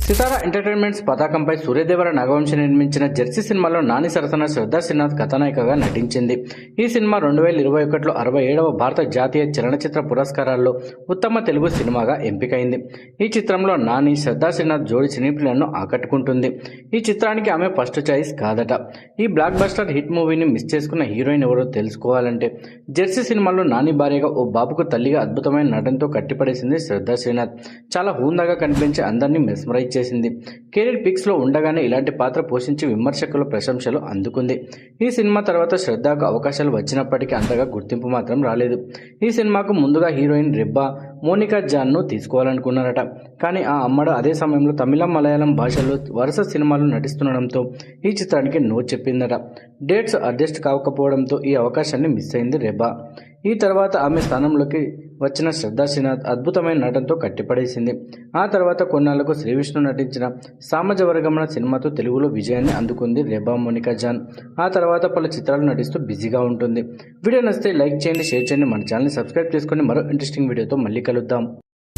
సితారా entertainments పతాకంపై సూర్యదేవర నాగవంశి నిర్మించిన Jersey సినిమాలో నాని సరసన శ్రద్ధా శ్రీనాథ్ కథానాయికగా నటించింది. ఈ సినిమా 2021లో 67వ భారత జాతీయ చలనచిత్ర పురస్కారాల్లో ఉత్తమ తెలుగు సినిమాగా ఎంపికైంది. ఈ చిత్రంలో నాని, శ్రద్ధా శ్రీనాథ్ జోడి సినీప్రియులను ఆకట్టుకుంటుంది. ఈ చిత్రానికి ఆమె ఫస్ట్ చాయిస్ కాదట. ఈ బ్లాక్ బస్టర్ హిట్ మూవీని మిస్ చేసుకున్న హీరోయిన్ ఎవరో తెలుసుకోవాలంటే జెర్సీ సినిమాలో నాని భార్యగా ఓ బాబుకు తల్లిగా అద్భుతమైన నటనతో కట్టిపడేసింది శ్రద్ధా శ్రీనాథ్. చాలా హూందాగా కనిపించి అందరినీ మెస్మరైజ్ చేసింది. కెరీర్ పిక్స్ లో ఉండగానే ఇలాంటి పాత్ర పోషించి విమర్శకుల ప్రశంసలు అందుకుంది. ఈ సినిమా తర్వాత శ్రద్ధకు అవకాశాలు వచ్చినప్పటికీ అంతగా గుర్తింపు మాత్రం రాలేదు. ఈ సినిమాకు ముందుగా హీరోయిన్ రెబ్బా, మోనికా జాన్ను తీసుకోవాలనుకున్నారట. కానీ ఆ అమ్మడు అదే సమయంలో తమిళం, మలయాళం భాషల్లో వరుస సినిమాలు నటిస్తుండడంతో ఈ చిత్రానికి నో చెప్పిందట. డేట్స్ అడ్జస్ట్ కాకపోవడంతో ఈ అవకాశాన్ని మిస్ అయింది రెబ్బా. ఈ తర్వాత ఆమె స్థానంలోకి వచ్చిన శ్రద్ధా శ్రీనాథ్ అద్భుతమైన నటనతో కట్టిపడేసింది. ఆ తర్వాత కొన్నాళ్లకు శ్రీవిష్ణు నటించిన సామజవర్గమన సినిమాతో తెలుగులో విజయాన్ని అందుకుంది రెబ్బా మోనికా జాన్. ఆ తర్వాత పలు చిత్రాలు నటిస్తూ బిజీగా ఉంటుంది. వీడియో నచ్చితే లైక్ చేయండి, షేర్ చేయండి, మన ఛానల్ని సబ్స్క్రైబ్ చేసుకొని మరో ఇంట్రెస్టింగ్ వీడియోతో మళ్ళీ కలుద్దాం.